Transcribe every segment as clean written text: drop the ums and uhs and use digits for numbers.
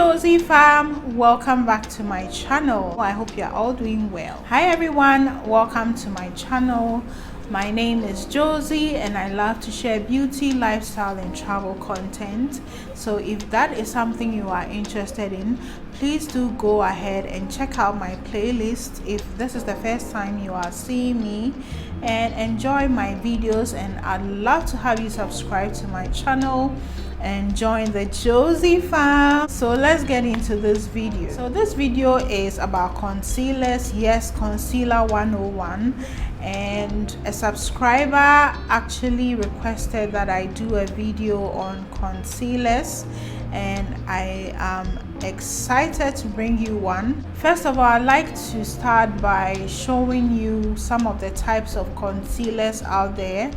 Josie fam, welcome back to my channel. I hope you're all doing well. Hi everyone, welcome to my channel. My name is Josie and I love to share beauty, lifestyle and travel content. So if that is something you are interested in, please do go ahead and check out my playlist if this is the first time you are seeing me, and enjoy my videos. And I'd love to have you subscribe to my channel and join the Josie fam. So let's get into this video. So this video is about concealers. Yes, concealer 101. And a subscriber actually requested that I do a video on concealers, and I am excited to bring you one. First of all, I'd like to start by showing you some of the types of concealers out there.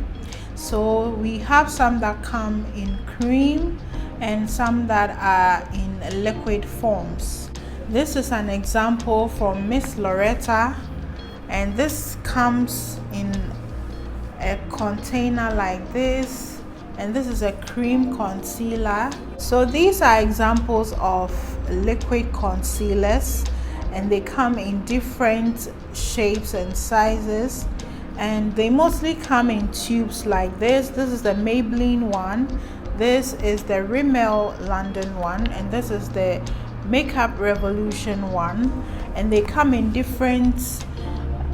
So we have some that come in cream and some that are in liquid forms. This is an example from Miss Loretta, and this comes in a container like this, and this is a cream concealer. So these are examples of liquid concealers, and they come in different shapes and sizes, and they mostly come in tubes like this. This is the Maybelline one, this is the Rimmel London one, and this is the Makeup Revolution one, and they come in different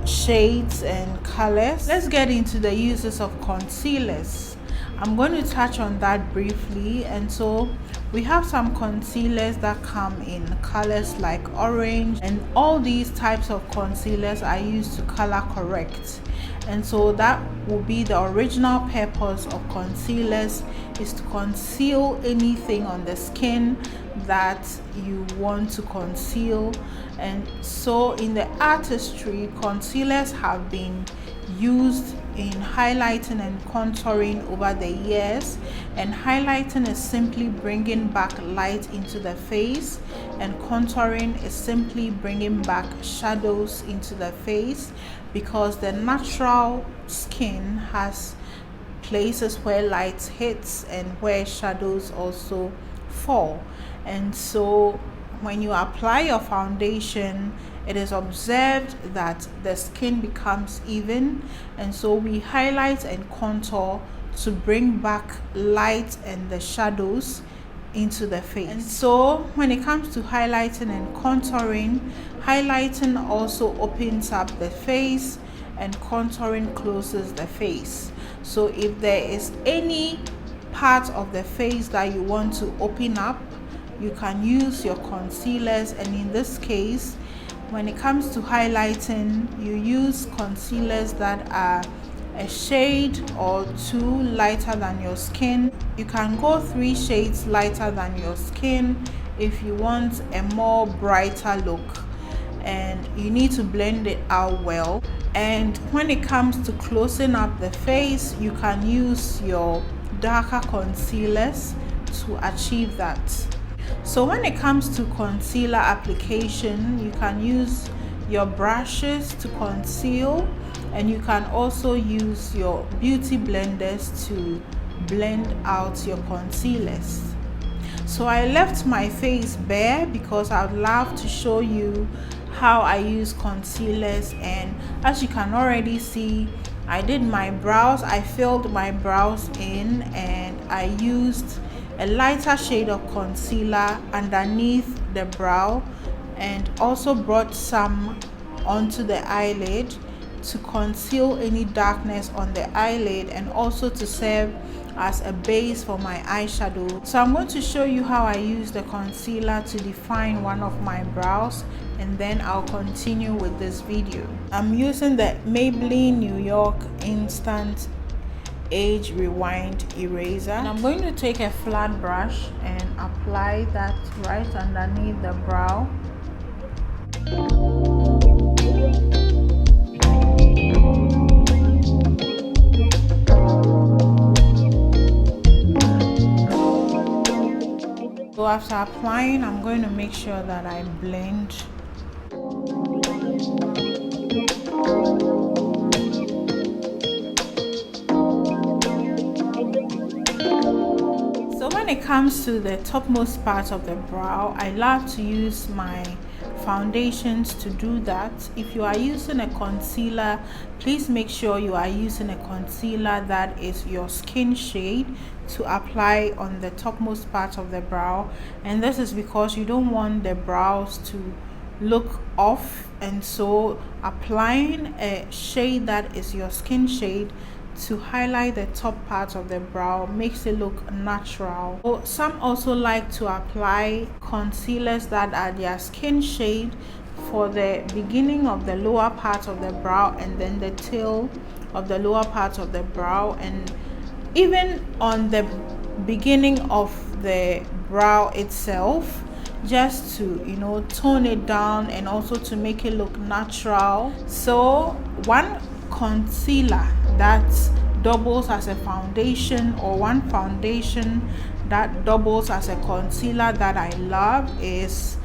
shades and colors. Let's get into the uses of concealers. I'm going to touch on that briefly. And so we have some concealers that come in colors like orange, and all these types of concealers are used to color correct. And so that will be the original purpose of concealers, is to conceal anything on the skin that you want to conceal. And so in the artistry, concealers have been used in highlighting and contouring over the years. And highlighting is simply bringing back light into the face, and contouring is simply bringing back shadows into the face, because the natural skin has places where light hits and where shadows also fall. And so when you apply your foundation, it is observed that the skin becomes even, and so we highlight and contour to bring back light and the shadows into the face. And so when it comes to highlighting and contouring, highlighting also opens up the face and contouring closes the face. So if there is any part of the face that you want to open up, you can use your concealers. And in this case, when it comes to highlighting, you use concealers that are a shade or two lighter than your skin. You can go 3 shades lighter than your skin if you want a more brighter look, and you need to blend it out well. And when it comes to closing up the face, you can use your darker concealers to achieve that. So when it comes to concealer application, you can use your brushes to conceal, and you can also use your beauty blenders to blend out your concealers. So I left my face bare because I would love to show you how I use concealers. And as you can already see, I did my brows. I filled my brows in, and I used a lighter shade of concealer underneath the brow, and also brought some onto the eyelid to conceal any darkness on the eyelid, and also to serve as a base for my eyeshadow. So I'm going to show you how I use the concealer to define one of my brows, and then I'll continue with this video. I'm using the Maybelline New York Instant Age Rewind Eraser, and I'm going to take a flat brush and apply that right underneath the brow. So after applying, I'm going to make sure that I blend. So when it comes to the topmost part of the brow, I love to use my foundations to do that. If you are using a concealer, please make sure you are using a concealer that is your skin shade to apply on the topmost part of the brow. And this is because you don't want the brows to look off, and so applying a shade that is your skin shade to highlight the top part of the brow makes it look natural. So some also like to apply concealers that are their skin shade for the beginning of the lower part of the brow and then the tail of the lower part of the brow, and even on the beginning of the brow itself, just to, you know, tone it down and also to make it look natural. So one concealer that doubles as a foundation, or one foundation that doubles as a concealer that I love, is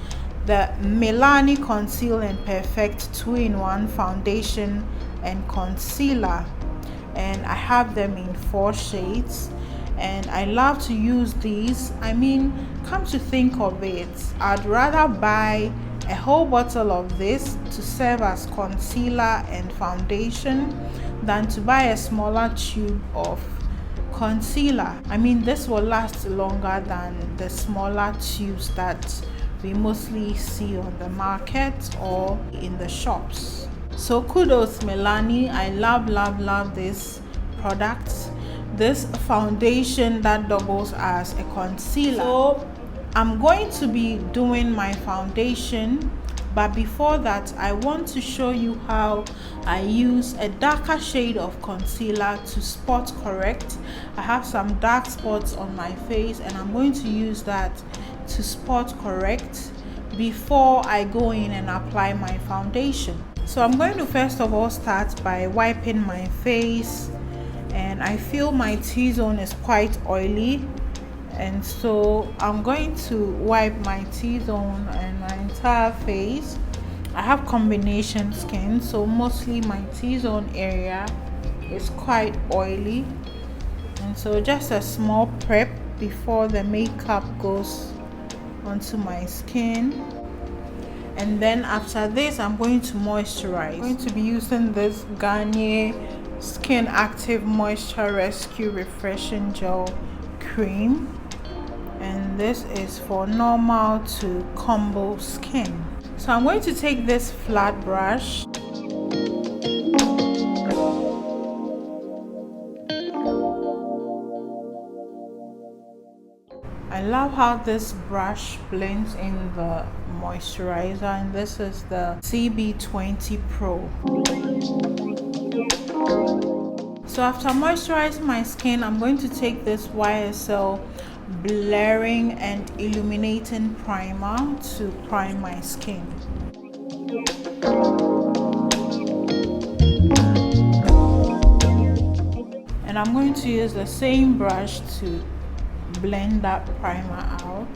the Milani Conceal and Perfect 2-in-1 foundation and concealer, and I have them in 4 shades, and I love to use these. I mean, come to think of it, I'd rather buy a whole bottle of this to serve as concealer and foundation than to buy a smaller tube of concealer. I mean, this will last longer than the smaller tubes that we mostly see on the market or in the shops. So kudos Milani, I love this product, this foundation that doubles as a concealer. So I'm going to be doing my foundation, but before that I want to show you how I use a darker shade of concealer to spot correct. I have some dark spots on my face and I'm going to use that to spot correct before I go in and apply my foundation. So I'm going to first of all start by wiping my face, and I feel my T-zone is quite oily, and so I'm going to wipe my T-zone and my entire face. I have combination skin, so mostly my T-zone area is quite oily, and so just a small prep before the makeup goes onto my skin. And then after this, I'm going to moisturize. I'm going to be using this Garnier Skin Active Moisture Rescue Refreshing Gel Cream, and this is for normal to combo skin. So I'm going to take this flat brush I love how this brush blends in the moisturizer, and this is the CB20 Pro. So after moisturizing my skin, I'm going to take this YSL Blurring and Illuminating Primer to prime my skin. And I'm going to use the same brush to blend that primer out.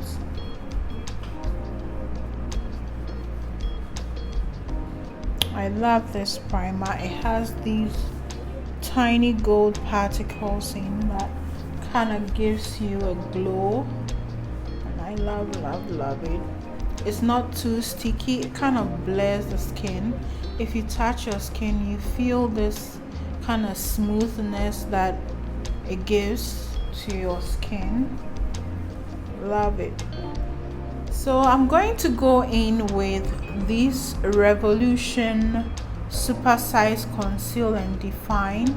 I love this primer. It has these tiny gold particles in that kind of gives you a glow, and I love it. It's not too sticky. It kind of blurs the skin. If you touch your skin, you feel this kind of smoothness that it gives to your skin. Love it. So I'm going to go in with this Revolution Super Size Conceal and Define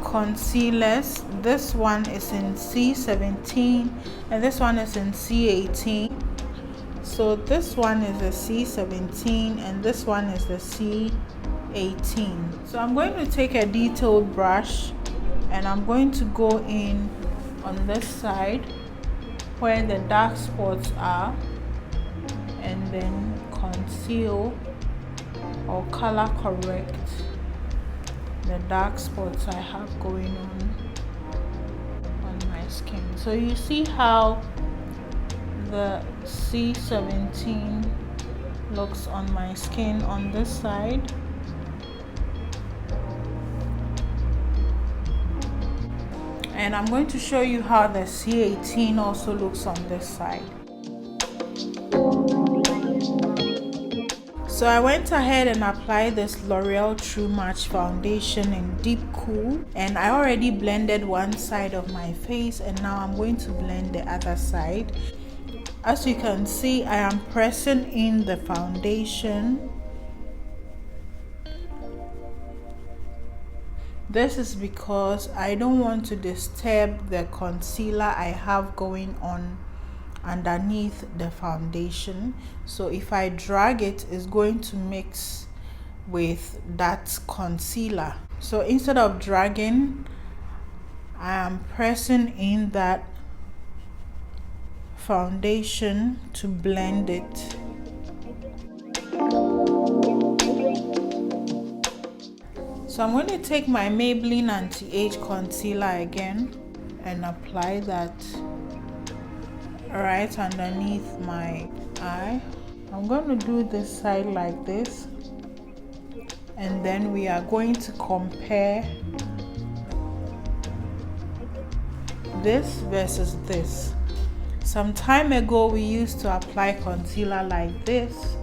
concealers. This one is in C17 and this one is in C18. So this one is the C17 and this one is the C18. So I'm going to take a detailed brush and I'm going to go in on this side where the dark spots are, and then conceal or color correct the dark spots I have going on my skin. So you see how the C17 looks on my skin on this side. And I'm going to show you how the C18 also looks on this side. So I went ahead and applied this L'Oreal True Match foundation in Deep Cool, and I already blended one side of my face, and now I'm going to blend the other side. As you can see, I am pressing in the foundation. This is because I don't want to disturb the concealer I have going on underneath the foundation. So if I drag it, it's going to mix with that concealer. So instead of dragging, I am pressing in that foundation to blend it. So I'm going to take my Maybelline Anti-Age Concealer again and apply that right underneath my eye. I'm going to do this side like this, and then we are going to compare this versus this. Some time ago we used to apply concealer like this,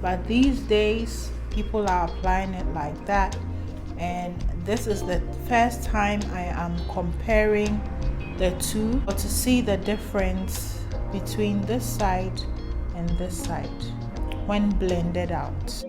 but these days people are applying it like that, and this is the first time I am comparing the two to see the difference between this side and this side when blended out.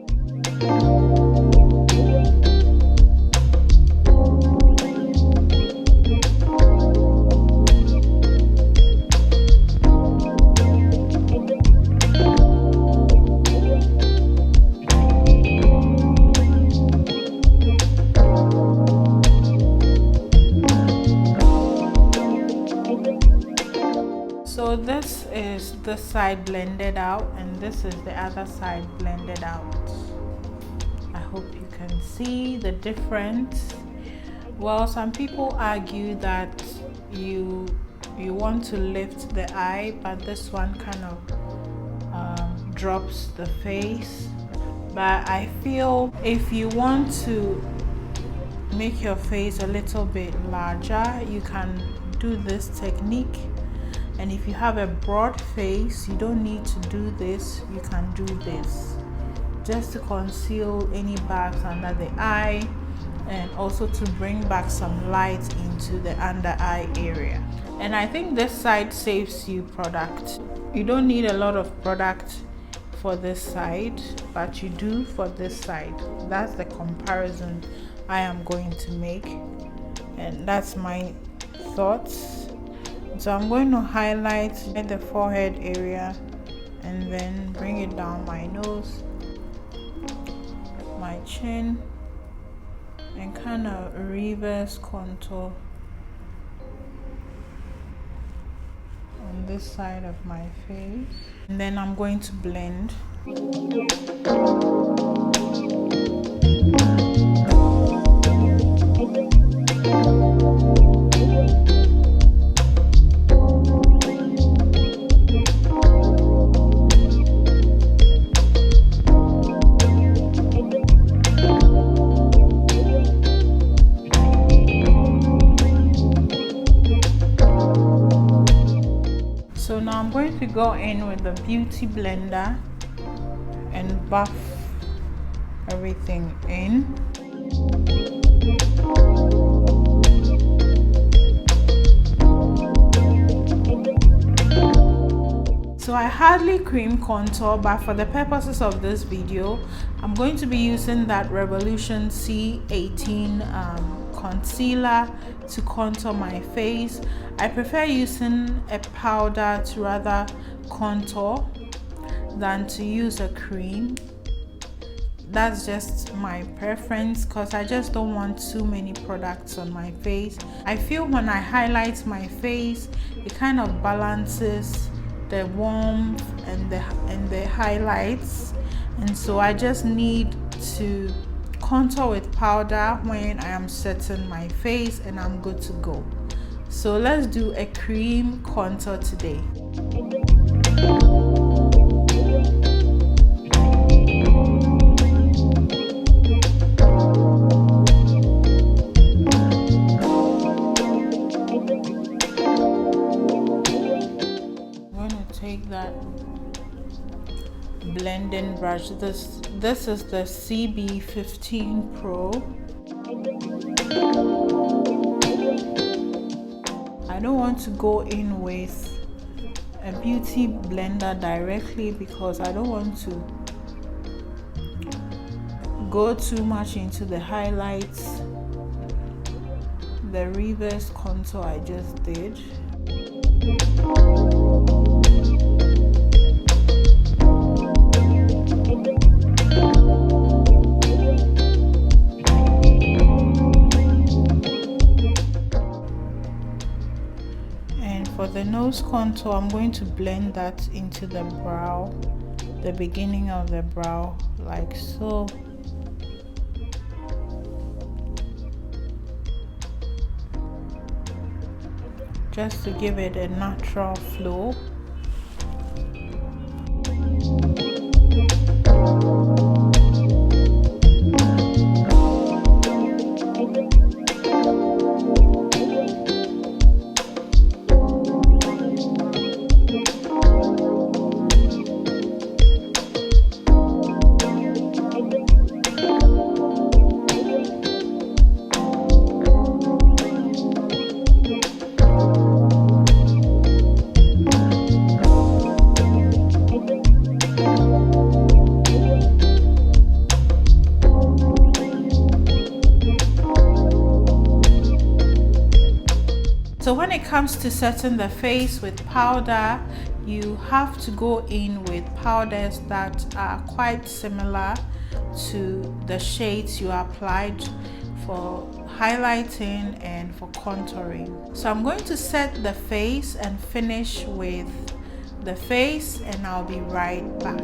So this is this side blended out, and this is the other side blended out. I hope you can see the difference. Well, some people argue that you want to lift the eye, but this one kind of drops the face. But I feel if you want to make your face a little bit larger, you can do this technique. And if you have a broad face, you don't need to do this. You can do this just to conceal any bags under the eye, and also to bring back some light into the under eye area. And I think this side saves you product. You don't need a lot of product for this side, but you do for this side. That's the comparison I am going to make, and that's my thoughts. So I'm going to highlight the forehead area and then bring it down my nose, my chin, and kind of reverse contour on this side of my face. And then I'm going to blend. So now I'm going to go in with the beauty blender and buff everything in. So I hardly cream contour, but for the purposes of this video, I'm going to be using that Revolution C18 concealer to contour my face. I prefer using a powder to rather contour than to use a cream. That's just my preference because I just don't want too many products on my face. I feel when I highlight my face, it kind of balances the warmth and the highlights, and so I just need to contour with powder when I am setting my face, and I'm good to go. So let's do a cream contour today. blending brush. This is the CB15 Pro. I don't want to go in with a beauty blender directly because I don't want to go too much into the highlights, the reverse contour I just did. For the nose contour, I'm going to blend that into the brow, the beginning of the brow, like so. Just to give it a natural flow. So when it comes to setting the face with powder, you have to go in with powders that are quite similar to the shades you applied for highlighting and for contouring. So I'm going to set the face and finish with the face, and I'll be right back.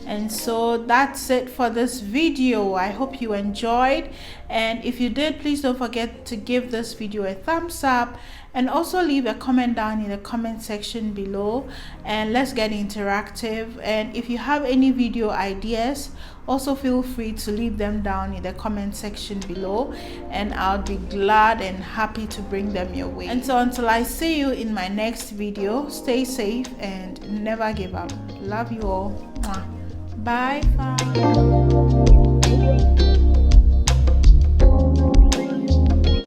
And so that's it for this video. I hope you enjoyed, and if you did, please don't forget to give this video a thumbs up and also leave a comment down in the comment section below, and let's get interactive. And if you have any video ideas, also feel free to leave them down in the comment section below, and I'll be glad and happy to bring them your way. And so until I see you in my next video, stay safe and never give up. Love you all. Bye.